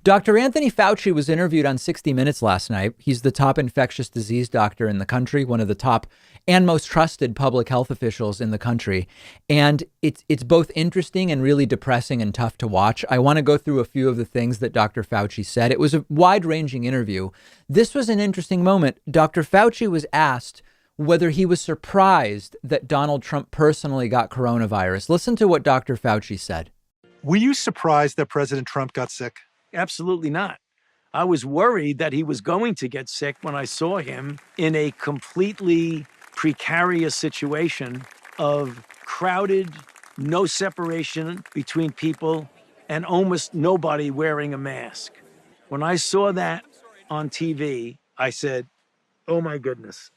Dr. Anthony Fauci was interviewed on 60 Minutes last night. He's the top infectious disease doctor in the country, one of the top and most trusted public health officials in the country. And it's both interesting and really depressing and tough to watch. I want to go through a few of the things that Dr. Fauci said. It was a wide-ranging interview. This was an interesting moment. Dr. Fauci was asked whether he was surprised that Donald Trump personally got coronavirus. Listen to what Dr. Fauci said. Were you surprised that President Trump got sick? Absolutely not. I was worried that he was going to get sick when I saw him in a completely precarious situation of crowded, no separation between people, and almost nobody wearing a mask. When I saw that on TV, I said, oh my goodness,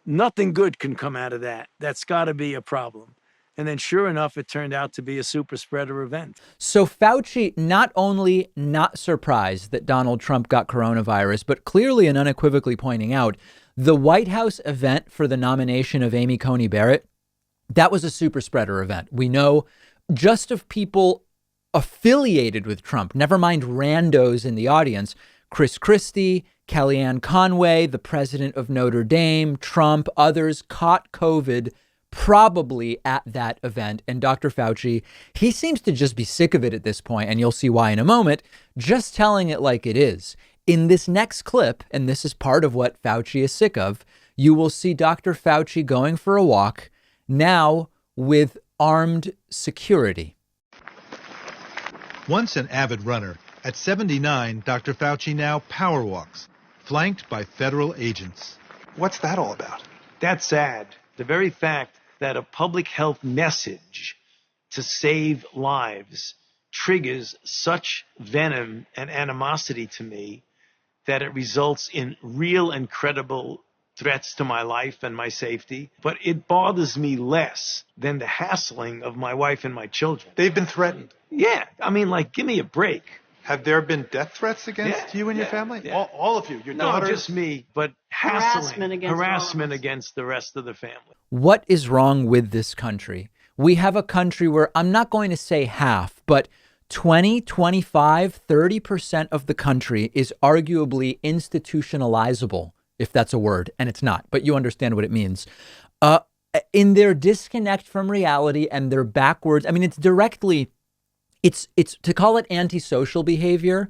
nothing good can come out of that. That's got to be a problem. And then sure enough, it turned out to be a super spreader event. So Fauci not only not surprised that Donald Trump got coronavirus, but clearly and unequivocally pointing out the White House event for the nomination of Amy Coney Barrett, that was a super spreader event. We know just of people affiliated with Trump, never mind randos in the audience, Chris Christie, Kellyanne Conway, the president of Notre Dame, Trump, others caught COVID probably at that event. And Dr. Fauci, he seems to just be sick of it at this point, and you'll see why in a moment, just telling it like it is. In this next clip, and this is part of what Fauci is sick of, you will see Dr. Fauci going for a walk, now with armed security. Once an avid runner, at 79, Dr. Fauci now power walks, flanked by federal agents. What's that all about? That's sad. The very fact that a public health message to save lives triggers such venom and animosity to me that it results in real and credible threats to my life and my safety. But it bothers me less than the hassling of my wife and my children. They've been threatened. Yeah, I mean, like, give me a break. Have there been death threats against you and your family? Yeah. All of you, your No, daughters? just me, but harassment against the rest of the family. What is wrong with this country? We have a country where I'm not going to say half, but 20, 25, 30% of the country is arguably institutionalizable, if that's a word, and it's not, but you understand what it means. In their disconnect from reality and their backwards, I mean, it's directly, it's to call it antisocial behavior,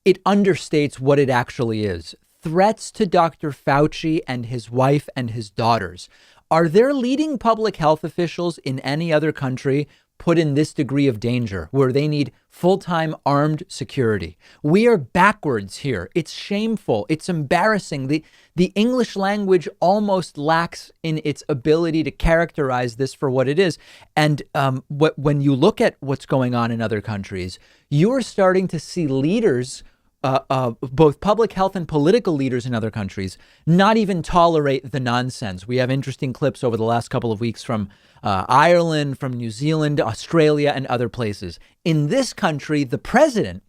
it understates what it actually is. Threats to Dr. Fauci and his wife and his daughters. Are there leading public health officials in any other country put in this degree of danger where they need full-time armed security? We are backwards here. It's shameful. It's embarrassing. The English language almost lacks in its ability to characterize this for what it is. And when you look at what's going on in other countries, you are starting to see leaders, both public health and political leaders in other countries, not even tolerate the nonsense. We have interesting clips over the last couple of weeks from Ireland, from New Zealand, Australia, and other places. In this country, the president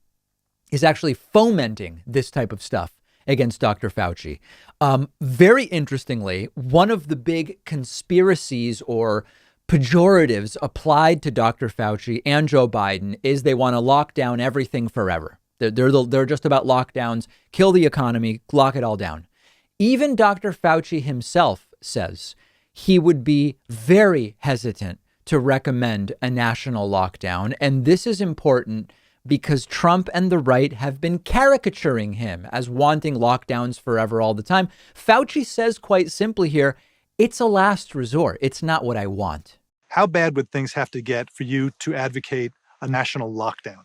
is actually fomenting this type of stuff against Dr. Fauci. Very interestingly, one of the big conspiracies or pejoratives applied to Dr. Fauci and Joe Biden is they want to lock down everything forever. They're just about lockdowns, kill the economy, lock it all down. Even Dr. Fauci himself says he would be very hesitant to recommend a national lockdown. And this is important because Trump and the right have been caricaturing him as wanting lockdowns forever all the time. Fauci says quite simply here, it's a last resort. It's not what I want. How bad would things have to get for you to advocate a national lockdown?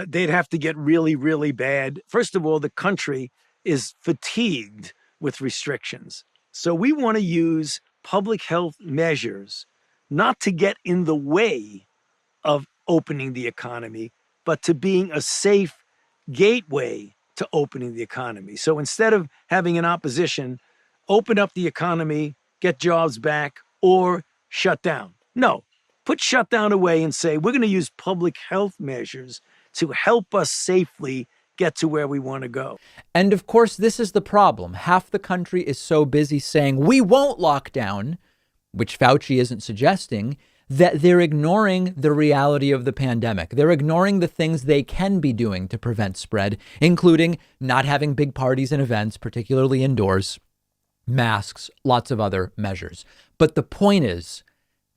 They'd have to get really, really bad. First of all, the country is fatigued with restrictions. So we want to use public health measures not to get in the way of opening the economy, but to being a safe gateway to opening the economy. So instead of having an opposition, open up the economy, get jobs back, or shut down. No, put shutdown away and say, we're going to use public health measures to help us safely get to where we want to go. And of course, this is the problem. Half the country is so busy saying we won't lock down, which Fauci isn't suggesting, that they're ignoring the reality of the pandemic. They're ignoring the things they can be doing to prevent spread, including not having big parties and events, particularly indoors, masks, lots of other measures. But the point is,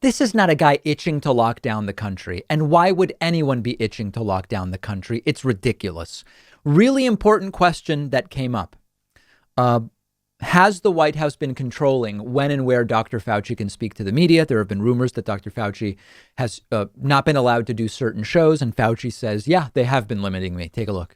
this is not a guy itching to lock down the country. And why would anyone be itching to lock down the country? It's ridiculous. Really important question that came up. Has the White House been controlling when and where Dr. Fauci can speak to the media? There have been rumors that Dr. Fauci has not been allowed to do certain shows. And Fauci says, yeah, they have been limiting me. Take a look.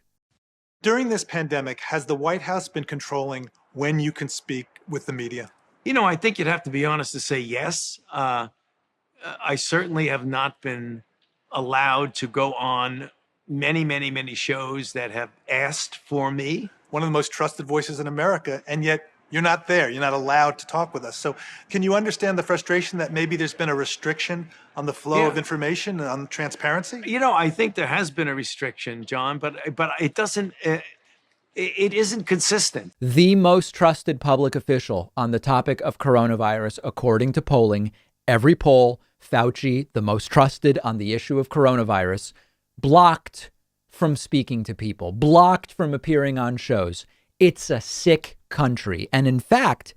During this pandemic, has the White House been controlling when you can speak with the media? I think you'd have to be honest to say yes. I certainly have not been allowed to go on many shows that have asked for me. One of the most trusted voices in America, and yet you're not there. You're not allowed to talk with us. So can you understand the frustration that maybe there's been a restriction on the flow of information and on transparency? I think there has been a restriction, John, but it doesn't. It isn't consistent. The most trusted public official on the topic of coronavirus, according to polling, every poll, Fauci, the most trusted on the issue of coronavirus, blocked from speaking to people, blocked from appearing on shows. It's a sick country. And in fact,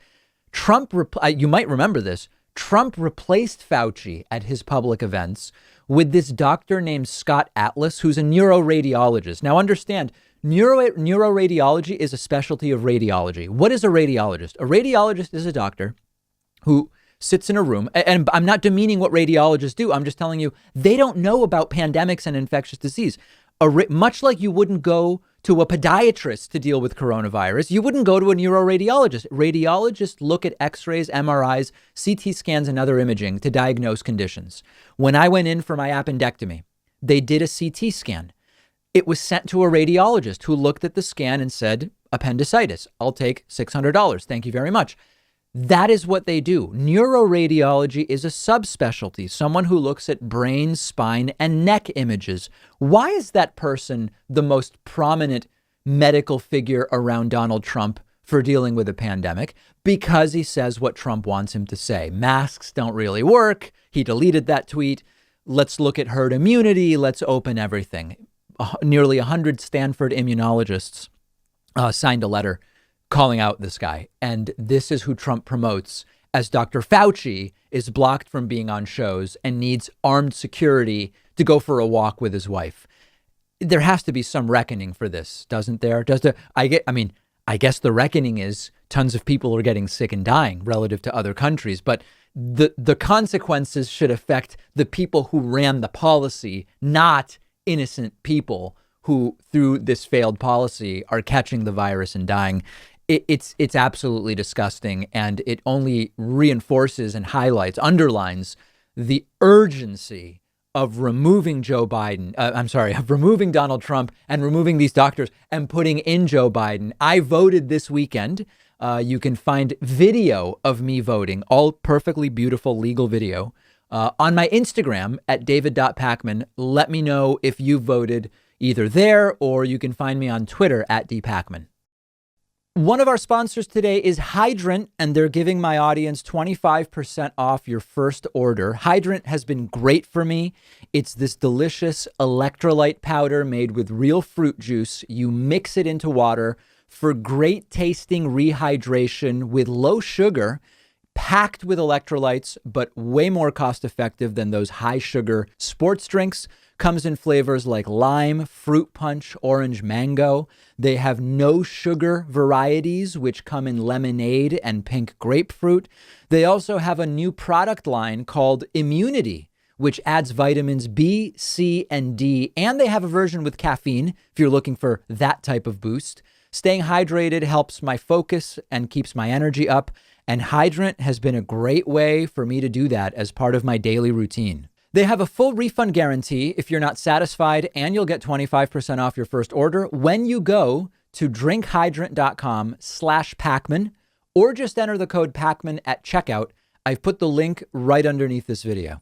Trump, you might remember this, Trump replaced Fauci at his public events with this doctor named Scott Atlas, who's a neuroradiologist. Now understand, neuroradiology is a specialty of radiology. What is a radiologist? A radiologist is a doctor who sits in a room, and I'm not demeaning what radiologists do. I'm just telling you, they don't know about pandemics and infectious disease. Much like you wouldn't go to a podiatrist to deal with coronavirus, you wouldn't go to a neuroradiologist. Radiologists look at x-rays, MRIs, CT scans, and other imaging to diagnose conditions. When I went in for my appendectomy, they did a CT scan. It was sent to a radiologist who looked at the scan and said, appendicitis. I'll take $600. Thank you very much. That is what they do. Neuroradiology is a subspecialty, someone who looks at brain, spine, and neck images. Why is that person the most prominent medical figure around Donald Trump for dealing with a pandemic? Because he says what Trump wants him to say. Masks don't really work. He deleted that tweet. Let's look at herd immunity. Let's open everything. Nearly 100 Stanford immunologists signed a letter calling out this guy. And this is who Trump promotes as Dr. Fauci is blocked from being on shows and needs armed security to go for a walk with his wife. There has to be some reckoning for this, doesn't there? I guess the reckoning is tons of people are getting sick and dying relative to other countries, but the consequences should affect the people who ran the policy, not innocent people who, through this failed policy, are catching the virus and dying. It's absolutely disgusting, and it only reinforces and underlines the urgency of removing of removing Donald Trump and removing these doctors and putting in Joe Biden. I voted this weekend. You can find video of me voting, all perfectly beautiful legal video, on my Instagram at david.pakman. Let me know if you voted either there, or you can find me on Twitter at dpakman. One of our sponsors today is Hydrant, and they're giving my audience 25% off your first order. Hydrant has been great for me. It's this delicious electrolyte powder made with real fruit juice. You mix it into water for great tasting rehydration with low sugar, packed with electrolytes, but way more cost effective than those high sugar sports drinks. Comes in flavors like lime, fruit punch, orange mango. They have no sugar varieties, which come in lemonade and pink grapefruit. They also have a new product line called Immunity, which adds vitamins B, C, and D. And they have a version with caffeine if you're looking for that type of boost. Staying hydrated helps my focus and keeps my energy up. And Hydrant has been a great way for me to do that as part of my daily routine. They have a full refund guarantee if you're not satisfied, and you'll get 25% off your first order when you go to drinkhydrant.com/Pakman, or just enter the code Pakman at checkout. I've put the link right underneath this video.